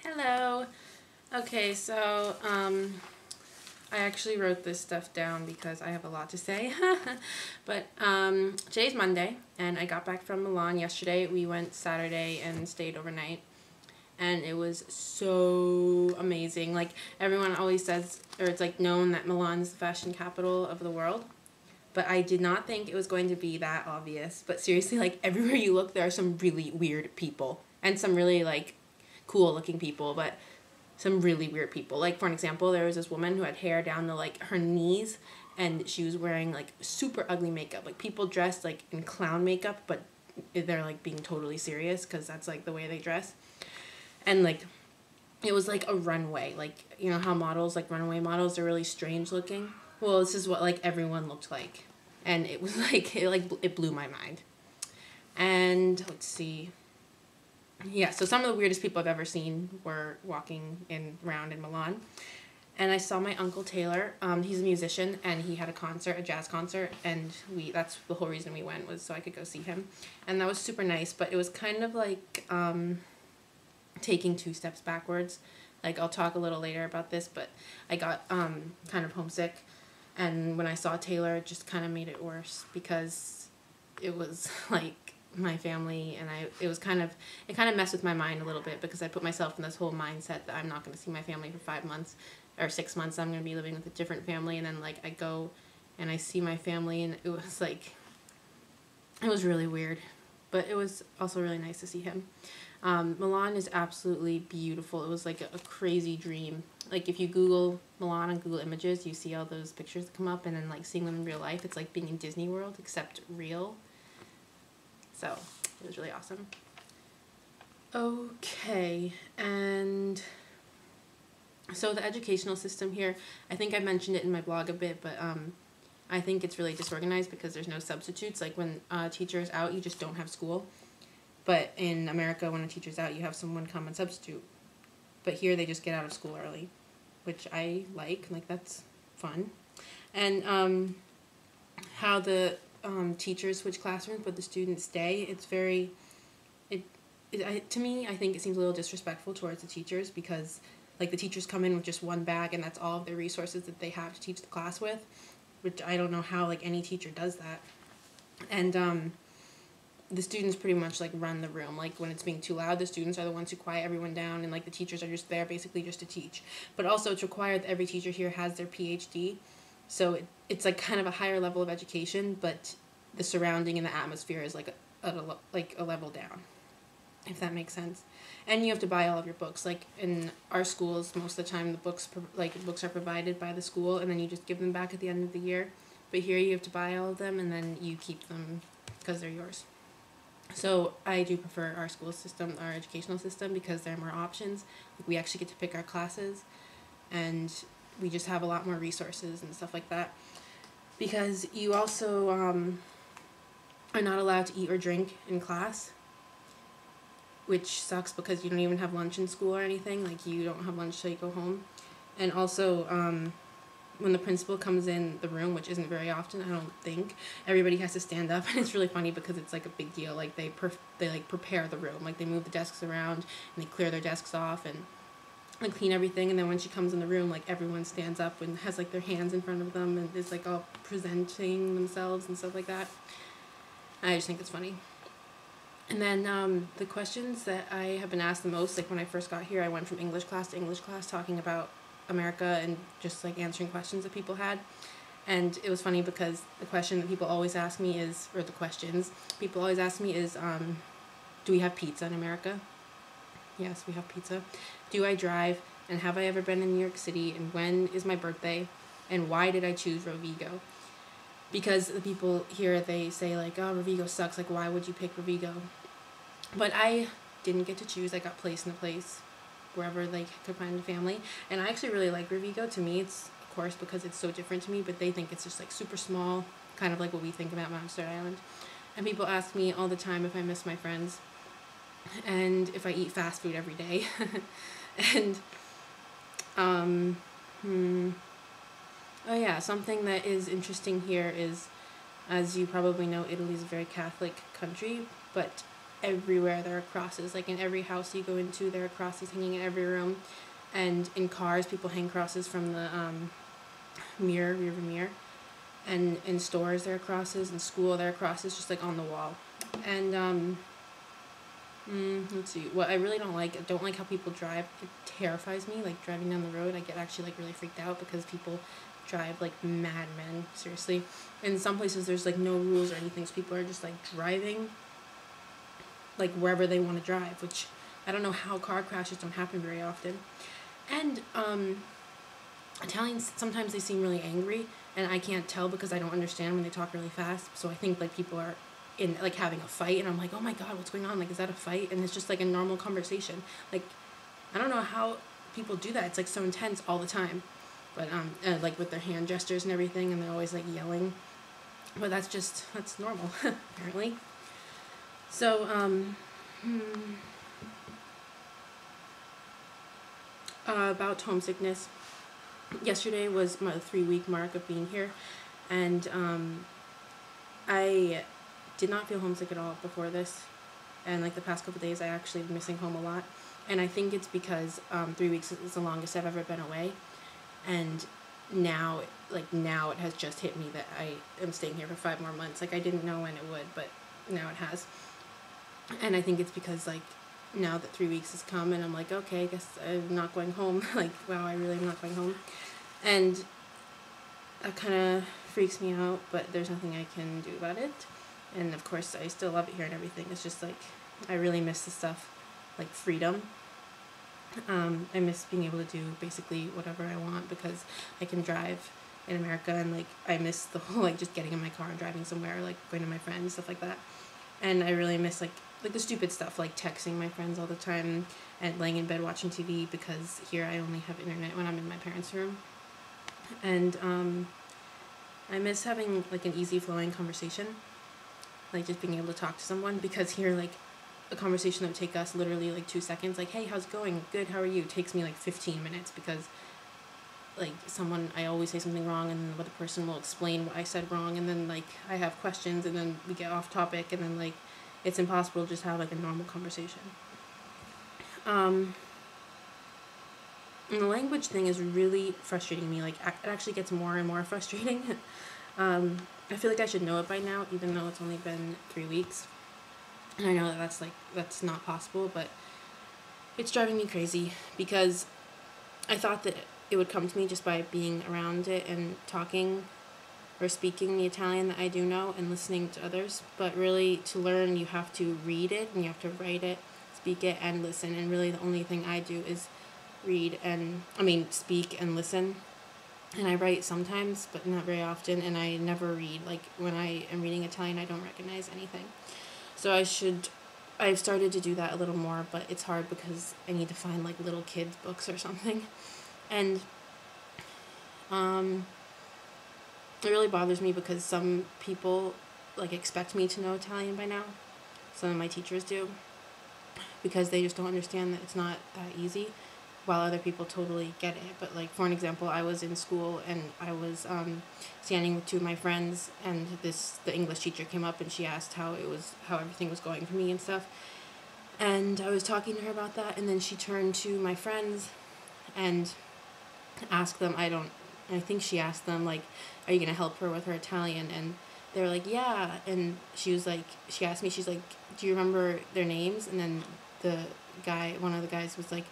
Hello. Okay, so I actually wrote this stuff down because I have a lot to say. But today's Monday, and I got back from Milan yesterday. We went Saturday and stayed overnight, and it was so amazing. Like, everyone always says, or it's like known that Milan is the fashion capital of the world. But I did not think it was going to be that obvious. But seriously, like, everywhere you look, there are some really weird people. And some really, like, cool looking people, but some really weird people. Like, for an example, there was this woman who had hair down to, like, her knees, and she was wearing, like, super ugly makeup. Like, people dressed, like, in clown makeup, but they're, like, being totally serious because that's, like, the way they dress. And, like, it was, like, a runway. Like, you know how models, like, runway models are really strange looking? Well, this is what, like, everyone looked like. And it was, like, it blew my mind. And, let's see. Yeah, so some of the weirdest people I've ever seen were walking around in Milan. And I saw my Uncle Taylor. He's a musician, and he had a jazz concert, and that's the whole reason we went, was so I could go see him. And that was super nice, but it was kind of like taking 2 steps backwards. Like, I'll talk a little later about this, but I got kind of homesick, and when I saw Taylor, it just kind of made it worse, because it was like my family, and it kind of messed with my mind a little bit, because I put myself in this whole mindset that I'm not going to see my family for 5 months or 6 months. I'm going to be living with a different family, and then, like, I go and I see my family, and it was like, it was really weird, but it was also really nice to see him. Milan is absolutely beautiful. It was like a crazy dream. Like, if you Google Milan on Google Images, you see all those pictures that come up, and then, like, seeing them in real life, it's like being in Disney World, except real. So, it was really awesome. Okay, and so the educational system here, I think I mentioned it in my blog a bit, but I think it's really disorganized because there's no substitutes. Like, when a teacher is out, you just don't have school. But in America, when a teacher's out, you have someone come and substitute. But here, they just get out of school early, which I like. Like, that's fun. And how the teachers switch classrooms, but the students stay, it's very, to me, I think it seems a little disrespectful towards the teachers, because, like, the teachers come in with just one bag, and that's all of their resources that they have to teach the class with, which I don't know how, like, any teacher does that. And the students pretty much, like, run the room. Like, when it's being too loud, the students are the ones who quiet everyone down, and, like, the teachers are just there basically just to teach. But also, it's required that every teacher here has their PhD, so it's like kind of a higher level of education, but the surrounding and the atmosphere is like a level down, if that makes sense. And you have to buy all of your books. Like, in our schools, most of the time the books are provided by the school, and then you just give them back at the end of the year. But here you have to buy all of them, and then you keep them because they're yours. So I do prefer our school system, our educational system, because there are more options. Like, we actually get to pick our classes, and we just have a lot more resources and stuff like that. Because you also are not allowed to eat or drink in class, which sucks because you don't even have lunch in school or anything. Like, you don't have lunch till you go home. And also, when the principal comes in the room, which isn't very often, I don't think, everybody has to stand up, and it's really funny because it's like a big deal. Like, they like prepare the room. Like, they move the desks around, and they clear their desks off, and like clean everything. And then when she comes in the room, like, everyone stands up and has, like, their hands in front of them, and is, like, all presenting themselves and stuff like that. I just think it's funny. And then the questions that I have been asked the most, like, when I first got here, I went from English class to English class talking about America and just, like, answering questions that people had. And it was funny because the question that people always ask me is, or the questions people always ask me is, do we have pizza in America? Yes, we have pizza. Do I drive? And have I ever been in New York City? And when is my birthday? And why did I choose Rovigo? Because the people here, they say, like, oh, Rovigo sucks. Like, why would you pick Rovigo? But I didn't get to choose. I got placed in a place wherever they could find a family. And I actually really like Rovigo. To me, it's, of course, because it's so different to me, but they think it's just, like, super small, kind of like what we think about Monster Island. And people ask me all the time if I miss my friends, and if I eat fast food every day. And oh yeah, something that is interesting here is, as you probably know, Italy is a very Catholic country, but everywhere there are crosses. Like in every house you go into, there are crosses hanging in every room. And in cars, people hang crosses from the rearview mirror. And in stores, there are crosses. In school, there are crosses just like on the wall. And let's see. What I really don't like how people drive. It terrifies me. Like driving down the road, I get actually like really freaked out because people drive like madmen. Seriously. In some places, there's like no rules or anything, so people are just like driving like wherever they want to drive, which I don't know how car crashes don't happen very often. And Italians, sometimes they seem really angry, and I can't tell because I don't understand when they talk really fast. So I think like people are in like having a fight, and I'm like, oh my god, what's going on? Like, is that a fight? And it's just like a normal conversation. Like, I don't know how people do that. It's like so intense all the time, but like with their hand gestures and everything, and they're always like yelling. But that's normal apparently. So about homesickness. Yesterday was my 3-week mark of being here, and I did not feel homesick at all before this, and like the past couple days I actually been missing home a lot, and I think it's because 3 weeks is the longest I've ever been away, and now it has just hit me that I am staying here for 5 more months. Like, I didn't know when it would, but now it has, and I think it's because like now that 3 weeks has come and I'm like, okay, I guess I'm not going home. Like, wow, I really am not going home. And that kind of freaks me out, but there's nothing I can do about it. And of course, I still love it here and everything. It's just like, I really miss the stuff, like freedom. I miss being able to do basically whatever I want because I can drive in America, and like, I miss the whole, like, just getting in my car and driving somewhere, like going to my friends, stuff like that. And I really miss like the stupid stuff, like texting my friends all the time and laying in bed watching TV, because here I only have internet when I'm in my parents' room. And I miss having like an easy flowing conversation, like just being able to talk to someone, because here like a conversation that would take us literally like 2 seconds, like, hey, how's it going? Good, how are you? Takes me like 15 minutes because like I always say something wrong, and then the other person will explain what I said wrong, and then like I have questions, and then we get off topic, and then like it's impossible to just have like a normal conversation. And the language thing is really frustrating me. Like, it actually gets more and more frustrating. I feel like I should know it by now, even though it's only been 3 weeks. And I know that that's not possible, but it's driving me crazy because I thought that it would come to me just by being around it and talking or speaking the Italian that I do know and listening to others. But really, to learn, you have to read it, and you have to write it, speak it, and listen. And really, the only thing I do is speak and listen. And I write sometimes, but not very often, and I never read. Like, when I am reading Italian, I don't recognize anything. So I've started to do that a little more, but it's hard because I need to find like little kids' books or something. And it really bothers me because some people like expect me to know Italian by now. Some of my teachers do, because they just don't understand that it's not that easy, while other people totally get it. But like, for an example, I was in school and I was standing with 2 of my friends, and the English teacher came up and she asked how everything was going for me and stuff. And I was talking to her about that, and then she turned to my friends and asked them, I think she asked them, like, are you going to help her with her Italian? And they were like, yeah. And she asked me, she's like, do you remember their names? And then one of the guys was like,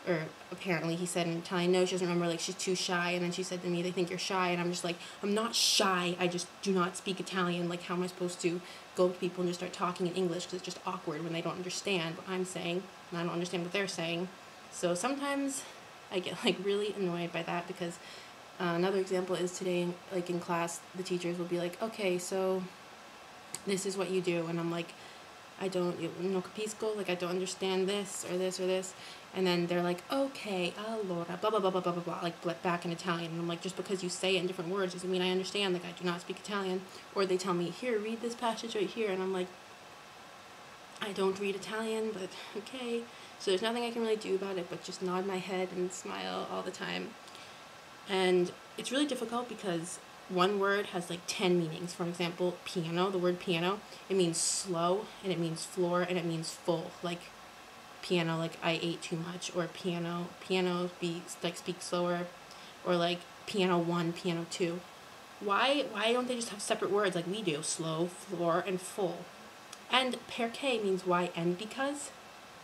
or apparently he said in Italian, no, she doesn't remember, like, she's too shy. And then she said to me, they think you're shy. And I'm just like, I'm not shy, I just do not speak Italian. Like, how am I supposed to go to people and just start talking in English? Because it's just awkward when they don't understand what I'm saying, and I don't understand what they're saying. So sometimes I get like really annoyed by that, because another example is today, like in class, the teachers will be like, okay, so this is what you do. And I'm like, no capisco, like, I don't understand this or this or this. And then they're like, okay, allora, blah, blah, blah, blah, blah, blah, blah, like back in Italian. And I'm like, just because you say it in different words doesn't mean I understand. Like, I do not speak Italian. Or they tell me, here, read this passage right here. And I'm like, I don't read Italian, but okay. So there's nothing I can really do about it but just nod my head and smile all the time. And it's really difficult because one word has like 10 meanings. For example, piano, the word piano, it means slow, and it means floor, and it means full. Like piano, like I ate too much, or piano speak slower, or like piano 1, piano 2. Why don't they just have separate words like we do? Slow, floor, and full. And perché means why and because.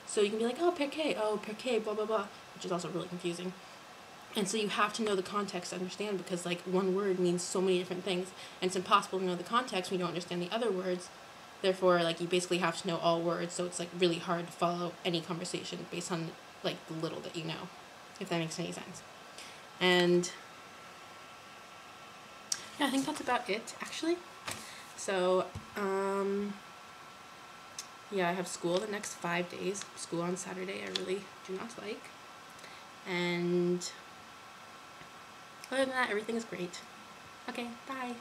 So you can be like, oh, perché, blah, blah, blah, which is also really confusing. And so you have to know the context to understand, because like one word means so many different things, and it's impossible to know the context when you don't understand the other words. Therefore, like, you basically have to know all words, so it's like really hard to follow any conversation based on like the little that you know, if that makes any sense. And yeah, I think that's about it, actually. So, yeah, I have school the next 5 days. School on Saturday I really do not like. And other than that, everything is great. Okay, bye.